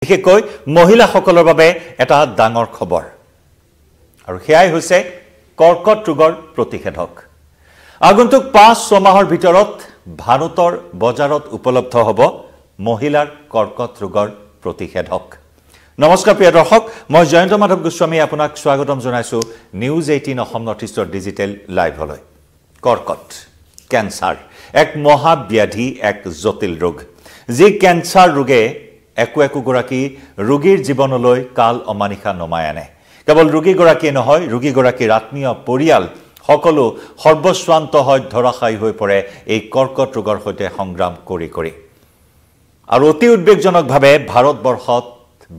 বিশেষকৈ মহিলাসকলৰ বাবে এটা ডাঙৰ খবৰ আৰু হেয়াই হৈছে কৰ্কট ৰোগৰ প্ৰতিষেধক আগন্তুক 5-6 মাহৰ ভিতৰত ভাৰতৰ বজাৰত উপলব্ধ হ'ব মহিলাৰ কৰ্কট ৰোগৰ প্ৰতিষেধক নমস্কাৰ প্ৰিয় দৰ্শক মই জয়ন্ত মাধৱ গোস্বামী আপোনাক স্বাগতম জনাইছো নিউজ 18 অসম নৰ্থ ইষ্টৰ ডিজিটেল লাইভলৈ কৰ্কট ক্যান্সাৰ এক মহাব্যাধি এক জটিল ৰোগ যি ক্যান্সাৰ ৰোগে একো গৰাকী ৰোগীৰ জীৱনলৈ কাল অমানিশা নমাই আনে কেৱল ৰোগীগৰাকী নহয় ৰোগীগৰাকীৰ আত্মীয় পৰিয়াল সকলো সৰ্বস্বান্ত হৈ ধৰাশায়ী হৈ পৰে এই কৰ্কট ৰোগৰ সৈতে সংগ্ৰাম কৰি আৰু অতি উদ্বেগজনকভাৱে ভাৰতবৰ্ষত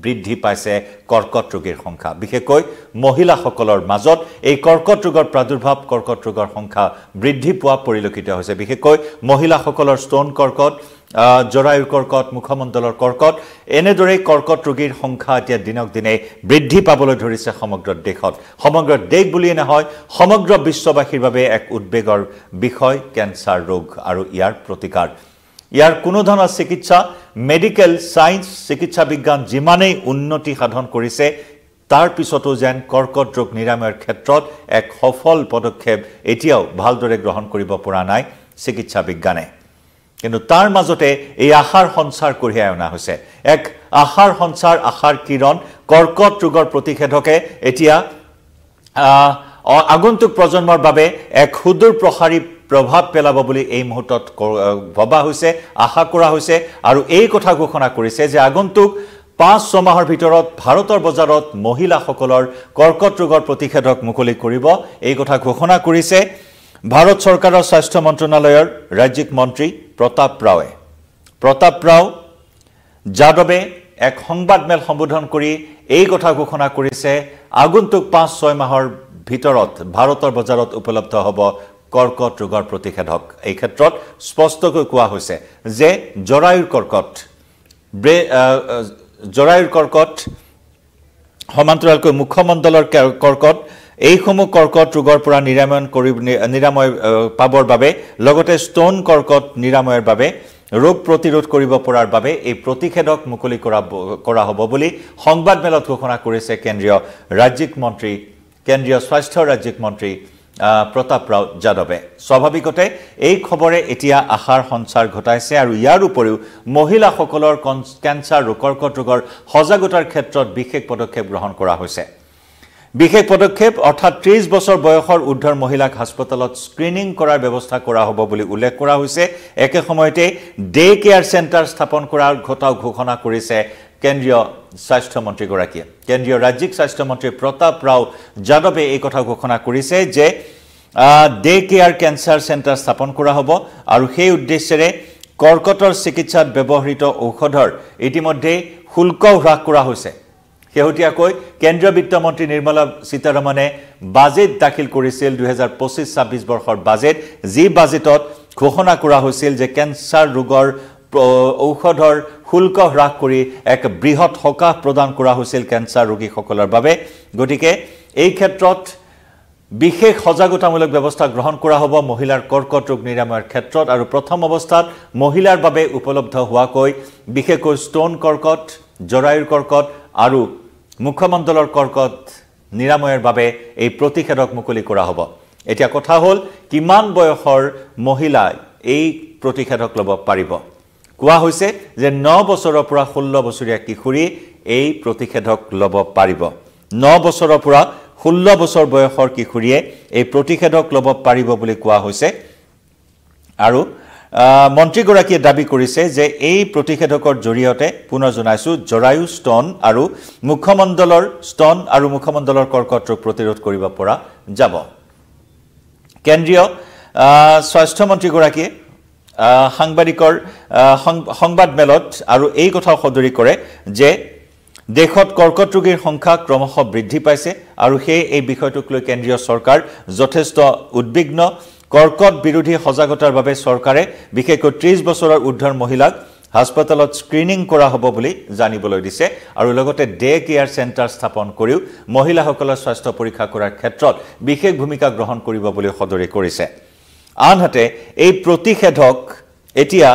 বৃদ্ধি পাইছে কৰ্কট ৰোগীৰ সংখ্যা বিশেষকৈ মহিলাসকলৰ মাজত এই কৰ্কট ৰোগৰ প্ৰাদুৰ্ভাৱ কৰ্কট ৰোগৰ সংখ্যা বৃদ্ধি পোৱা পৰিলক্ষিত হৈছে বিশেষকৈ মহিলাসকলৰ স্তন কৰ্কট জৰায়ুৰ কৰ্কট মুখমণ্ডলৰ কৰ্কট এনেদৰে কৰ্কট ৰোগীৰ সংখ্যা এতিয়া দিনক দিনে বৃদ্ধি পাবলৈ ধৰিছে সমগ্ৰ দেশত সমগ্ৰ দেশ বুলিয়ে নহয় সমগ্ৰ বিশ্ববাসীৰ বাবে এক উদ্বেগৰ বিষয় ক্যান্সাৰ ৰোগ আৰু ইয়াৰ প্ৰতিকাৰ ইয়াৰ কোনো ধৰণৰ চিকিৎসা মেডিকেল সায়েন্স চিকিৎসা বিজ্ঞান যিমানেই উন্নতি সাধন কৰিছে তাৰ পিছতো যেন কৰ্কট ৰোগ নিৰাময়ৰ ক্ষেত্ৰত এক সফল পদক্ষেপ এতিয়াও ভালদৰে গ্ৰহণ কৰিব পৰা নাই চিকিৎসা বিজ্ঞানে কিন্তু তাৰ মাজতে এই আশাৰ সঞ্চাৰ কঢ়িয়াই অনা হৈছে এক আশাৰ সঞ্চাৰ আশাৰ কিৰণ কৰ্কট ৰোগৰ প্ৰতিষেধকে এতিয়া আগন্তুক প্ৰজন্মৰ বাবে এক সুদূৰ প্ৰসাৰী প্ৰভাৱ পেলাব বুলি এই মুহূৰ্তত ভবা হৈছে আশা কৰা হৈছে আৰু এই কথা ঘোষণা কৰিছে যে আগন্তুক 5-6 মাহৰ ভিতৰত ভাৰতৰ বজাৰত মহিলাসকলৰ কৰ্কট ৰোগৰ প্ৰতিষেধক মুকলি কৰিব এই কথা ঘোষণা কৰিছে ভাৰত চৰকাৰৰ স্বাস্থ্য মন্ত্ৰণালয়ৰ ৰাজ্যিক মন্ত্ৰী প্ৰতাপ ৰাও যাদৱে এক সংবাদমেল সম্বোধন কৰি এই কথা ঘোষণা কৰিছে আগন্তুক 5-6 মাহৰ ভিতৰত ভাৰতৰ বজাৰত উপলব্ধ হ'ব কৰ্কট ৰোগৰ প্ৰতিষেধক এই ক্ষেত্ৰত স্পষ্টকৈ কোৱা হৈছে যে জৰায়ুৰ কৰ্কট সমান্তৰালকৈ মুখমণ্ডলৰ কৰ্কট এইসমূহ কৰ্কট ৰোগৰ পৰা নিৰাময় পাবৰ বাবে লগতে স্তন কৰ্কট নিৰাময়ৰ বাবে ৰোগ প্ৰতিৰোধ কৰিব পৰাৰ বাবে এই প্ৰতিষেধক মুকলি কৰা হ'ব বুলি সংবাদমেলত ঘোষণা কৰিছে কেন্দ্ৰীয় স্বাস্থ্য ৰাজ্যিক মন্ত্ৰী প্ৰতাপ ৰাও যাদৱে স্বাভাৱিকতে এই খবৰে এতিয়া আশাৰ সঞ্চাৰ ঘটাইছে আৰু ইয়াৰ উপৰিও মহিলাসকলৰ ক্যান্সাৰ কৰ্কট ৰোগৰ সজাগতাৰ ক্ষেত্ৰত বিশেষ পদক্ষেপ গ্ৰহণ কৰা হৈছে বিশেষ পদক্ষেপ অৰ্থাৎ 30 বছৰ বয়সৰ ঊৰ্ধ্বৰ মহিলাক হাস্পতালত স্ক্ৰিনিং কৰাৰ ব্যৱস্থা কৰা হ'ব বুলি উল্লেখ কৰা হৈছে একে সময়তে ডে কেয়াৰ চেণ্টাৰ স্থাপন কৰাৰ ঘোষণা কৰিছে কেন্দ্ৰীয় স্বাস্থ্য মন্ত্ৰীগৰাকীয়ে কেন্দ্ৰীয় ৰাজ্যিক স্বাস্থ্য মন্ত্ৰী প্ৰতাপ ৰাও যাদৱে এই কথা ঘোষণা কৰিছে যে ডে কেয়াৰ কেন্সাৰ চেণ্টাৰ স্থাপন কৰা হ'ব আৰু সেই উদ্দেশ্যেৰে কৰ্কটৰ চিকিৎসাত ব্যৱহৃত ঔষধৰ ইতিমধ্যে শুল্ক হ্ৰাস কৰা হৈছে শেহতীয়াকৈ কেন্দ্ৰীয় বিত্তমন্ত্ৰী নিৰ্মলা সীতাৰমণে বাজেট দাখিল কৰিছিল 2025-26 বৰ্ষৰ বাজেট যি বাজেটত ঘোষণা কৰা হৈছিল যে কেন্সাৰ ৰোগৰ ঔষধৰ শুল্ক হ্ৰাস কৰি এক বৃহৎ সকাহ প্ৰদান কৰা হৈছিল কেন্সাৰ ৰোগীসকলৰ বাবে গতিকে এই ক্ষেত্ৰত বিশেষ সজাগতামূলক ব্যৱস্থা গ্ৰহণ কৰা হ'ব মহিলাৰ কৰ্কট ৰোগ নিৰাময়ৰ ক্ষেত্ৰত আৰু প্ৰথম অৱস্থাত মহিলাৰ বাবে উপলব্ধ হোৱাকৈ বিশেষকৈ স্তন কৰ্কট জৰায়ুৰ কৰ্কট আৰু মুখমণ্ডলৰ কৰ্কট নিৰাময়ৰ বাবে এই প্ৰতিষেধক মুকলি কৰা হ'ব এতিয়া কথা হ'ল কিমান বয়সৰ মহিলাই এই প্ৰতিষেধক ল'ব পাৰিব কোৱা হৈছে যে 9 বছৰৰ পৰা 16 বছৰীয়া কিশোৰী এই প্ৰতিষেধক ল'ব পাৰিব 9 বছৰৰ পৰা 16 বছৰ বয়সৰ কিশোৰীয়ে এই প্ৰতিষেধক ল'ব পাৰিব বুলি কোৱা হৈছে আৰু মন্ত্ৰীগৰাকীয়ে দাবী কৰিছে যে এই প্ৰতিষেধকৰ জৰিয়তে পুনৰ জনাইছো জৰায়ু স্তন আৰু মুখমণ্ডলৰ কৰ্কট ৰোগ প্ৰতিৰোধ কৰিব পৰা যাব কেন্দ্ৰীয় স্বাস্থ্য মন্ত্ৰীগৰাকীয়ে সাংবাদিকৰ সংবাদমেলত আৰু এই কথা সদৰি কৰে যে দেশত কৰ্কট ৰোগীৰ সংখ্যা ক্ৰমশ বৃদ্ধি পাইছে আৰু এই বিষয়টোক লৈ কেন্দ্ৰীয় চৰকাৰ যথেষ্ট উদ্বিগ্ন কৰ্কট বিৰোধী সজাগতাৰ বাবে চৰকাৰে বিশেষকৈ 30 বছৰৰ ঊৰ্ধ্বৰ মহিলাক হাস্পতালত স্ক্ৰিনিং কৰা হ'ব বুলি জানিবলৈ দিছে আৰু লগতে ডে কেয়াৰ চেণ্টাৰ স্থাপন কৰিও মহিলাসকলৰ স্বাস্থ্য পৰীক্ষা কৰাৰ ক্ষেত্ৰত বিশেষ ভূমিকা গ্ৰহণ কৰিব বুলি সদৰি কৰিছে আনহাতে এই প্ৰতিষেধক এতিয়া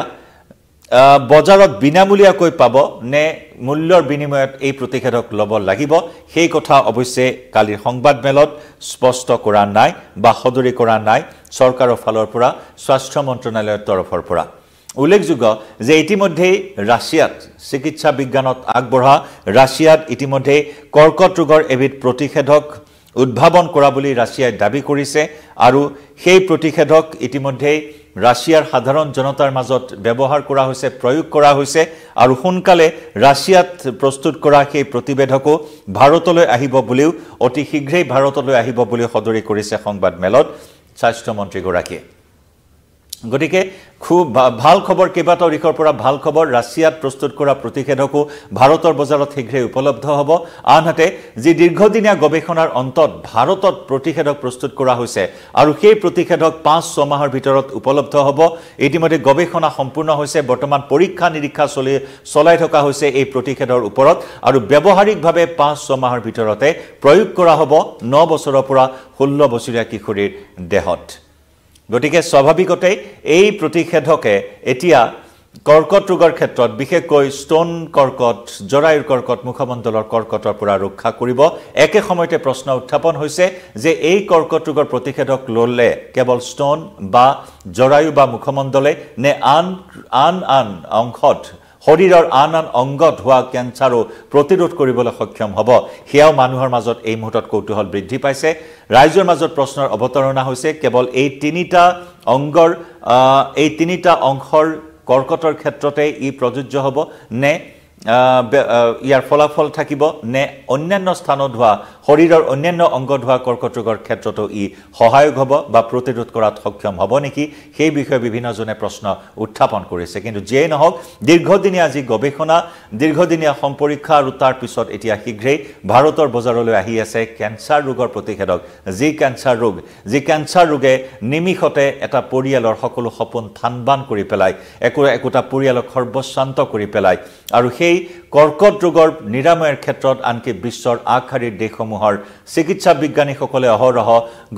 বজাৰত বিনামূলীয়াকৈ পাব নে মূল্যৰ বিনিময়ত এই প্ৰতিষেধক ল'ব লাগিব সেই কথা অৱশ্যে কালিৰ সংবাদমেলত স্পষ্ট কৰা নাই বা সদৰি কৰা নাই চৰকাৰৰ ফালৰ পৰা স্বাস্থ্য মন্ত্ৰালয়ৰ তৰফৰ পৰা উল্লেখযোগ্য যে ইতিমধ্যে ৰাছিয়াত চিকিৎসা বিজ্ঞানত আগবঢ়া ৰাছিয়াত ইতিমধ্যে কৰ্কট ৰোগৰ এবিধ প্ৰতিষেধক উদ্ভাৱন কৰা বুলি ৰাছিয়াই দাবী কৰিছে আৰু সেই প্ৰতিষেধক ইতিমধ্যে ৰাছিয়াৰ সাধাৰণ জনতাৰ মাজত ব্যৱহাৰ কৰা হৈছে প্ৰয়োগ কৰা হৈছে আৰু সোনকালে ৰাছিয়াত প্ৰস্তুত কৰা সেই প্ৰতিষেধকো ভাৰতলৈ আহিব বুলিও অতি শীঘ্ৰেই ভাৰতলৈ আহিব বুলি সদৰি কৰিছে সংবাদমেলত স্বাস্থ্য মন্ত্ৰীগৰাকীয়ে গতিকে খুব ভাল খবৰ কেইবাটাও দিশৰ পৰা ভাল খবৰ ৰাছিয়াত প্ৰস্তুত কৰা প্ৰতিষেধকো ভাৰতৰ বজাৰত শীঘ্ৰেই উপলব্ধ হ'ব আনহাতে যি দীৰ্ঘদিনীয়া গৱেষণাৰ অন্তত ভাৰতত প্ৰতিষেধক প্ৰস্তুত কৰা হৈছে আৰু সেই প্ৰতিষেধক 5-6 মাহৰ ভিতৰত উপলব্ধ হ'ব ইতিমধ্যে গৱেষণা সম্পূৰ্ণ হৈছে বৰ্তমান পৰীক্ষা নিৰীক্ষা চলাই থকা হৈছে এই প্ৰতিষেধকৰ ওপৰত আৰু ব্যৱহাৰিকভাৱে 5-6 মাহৰ ভিতৰতে প্ৰয়োগ কৰা হ'ব 9 বছৰৰ পৰা 16 বছৰীয়া কিশোৰীৰ দেহত গতিকে স্বাভাৱিকতে এই প্ৰতিষেধকে এতিয়া কৰ্কট ৰোগৰ ক্ষেত্ৰত বিশেষকৈ স্তন কৰ্কট জৰায়ুৰ কৰ্কট মুখমণ্ডলৰ কৰ্কটৰ পৰা ৰক্ষা কৰিব একে সময়তে প্ৰশ্ন উত্থাপন হৈছে যে এই কৰ্কট ৰোগৰ প্ৰতিষেধক ল'লে কেৱল স্তন বা জৰায়ু বা মুখমণ্ডলে নে আন অংশত শৰীৰৰ আন অংগত হোৱা কেঞ্চাৰো প্ৰতিৰোধ কৰিবলৈ সক্ষম হ'ব হেয়াও মানুহৰ মাজত এই মুহূৰ্তত কৌতূহল বৃদ্ধি পাইছে ৰাইজৰ মাজত প্ৰশ্নৰ অৱতাৰণা হৈছে কেৱল এই তিনিটা অংশৰ কৰ্কটৰ ক্ষেত্ৰতে ই প্ৰযোজ্য হ'ব নে ইয়াৰ ফলাফল থাকিব নে অন্যান্য স্থানত হোৱা শৰীৰৰ অন্যান্য অংগত হোৱা কৰ্কট ৰোগৰ ক্ষেত্ৰতো ই সহায়ক হ'ব বা প্ৰতিৰোধ কৰাত সক্ষম হ'ব নেকি সেই বিষয়ে বিভিন্নজনে প্ৰশ্ন উত্থাপন কৰিছে কিন্তু যিয়েই নহওক দীৰ্ঘদিনীয়া যি গৱেষণা দীৰ্ঘদিনীয়া সম্পৰীক্ষা আৰু তাৰ পিছত এতিয়া শীঘ্ৰেই ভাৰতৰ বজাৰলৈ আহি আছে কেঞ্চাৰ ৰোগৰ প্ৰতিষেধক যি কেঞ্চাৰ ৰোগে নিমিষতে এটা পৰিয়ালৰ সকলো সপোন থানবান কৰি পেলাই একোটা পৰিয়ালক সৰ্বশান্ত কৰি পেলাই আৰু সেই কৰ্কট ৰোগৰ নিৰাময়ৰ ক্ষেত্ৰত আনকি বিশ্বৰ আগশাৰীৰ দেশসমূহৰ চিকিৎসা বিজ্ঞানীসকলে অহৰহ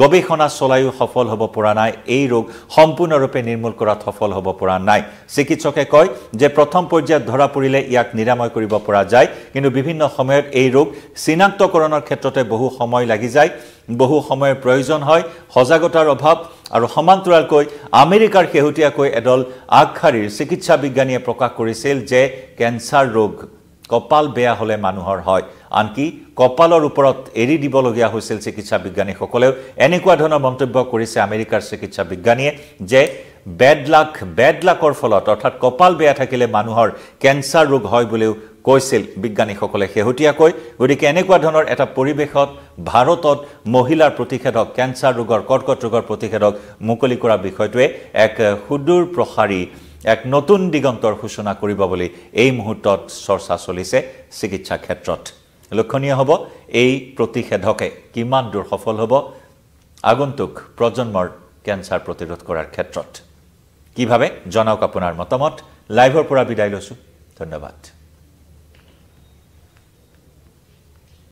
গৱেষণা চলায়ো সফল হ'ব পৰা নাই এই ৰোগ সম্পূৰ্ণৰূপে নিৰ্মূল কৰাত সফল হ'ব পৰা নাই চিকিৎসকে কয় যে প্ৰথম পৰ্যায়ত ধৰা পৰিলে ইয়াক নিৰাময় কৰিব পৰা যায় কিন্তু বিভিন্ন সময়ত এই ৰোগ চিনাক্তকৰণৰ ক্ষেত্ৰতে বহু সময় লাগি যায় বহু সময়ৰ প্ৰয়োজন হয় সজাগতাৰ অভাৱ আৰু সমান্তৰালকৈ আমেৰিকাৰ শেহতীয়াকৈ এডল আগশাৰীৰ চিকিৎসা বিজ্ঞানীয়ে প্ৰকাশ কৰিছিল যে কেঞ্চাৰ ৰোগ কপাল বেয়া হলে মানুহৰ হয় আনকি কপালৰ ওপৰত এৰি দিবলগীয়া হৈছিল চিকিৎসা বিজ্ঞানীসকলেও এনেকুৱা ধৰণৰ মন্তব্য কৰিছে আমেৰিকাৰ চিকিৎসা বিজ্ঞানীয়ে যে বেড লাকৰ ফলত অৰ্থাৎ কপাল বেয়া থাকিলে মানুহৰ কেঞ্চাৰ ৰোগ হয় বুলিও কৈছিল বিজ্ঞানীসকলে শেহতীয়াকৈ গতিকে এনেকুৱা ধৰণৰ এটা পৰিৱেশত ভাৰতত মহিলাৰ প্ৰতিষেধক কেঞ্চাৰ ৰোগৰ কৰ্কট ৰোগৰ প্ৰতিষেধক মুকলি কৰা বিষয়টোৱে এক সুদূৰ প্ৰসাৰী এক নতুন দিগন্তৰ সূচনা কৰিব বুলি এই মুহূৰ্তত চৰ্চা চলিছে চিকিৎসা ক্ষেত্ৰত লক্ষণীয় হ'ব এই প্ৰতিষেধকে কিমান দূৰ সফল হ'ব আগন্তুক প্ৰজন্মৰ কেঞ্চাৰ প্ৰতিৰোধ কৰাৰ ক্ষেত্ৰত কিভাৱে জনাওক আপোনাৰ মতামত লাইভৰ পৰা বিদায় লৈছো ধন্যবাদ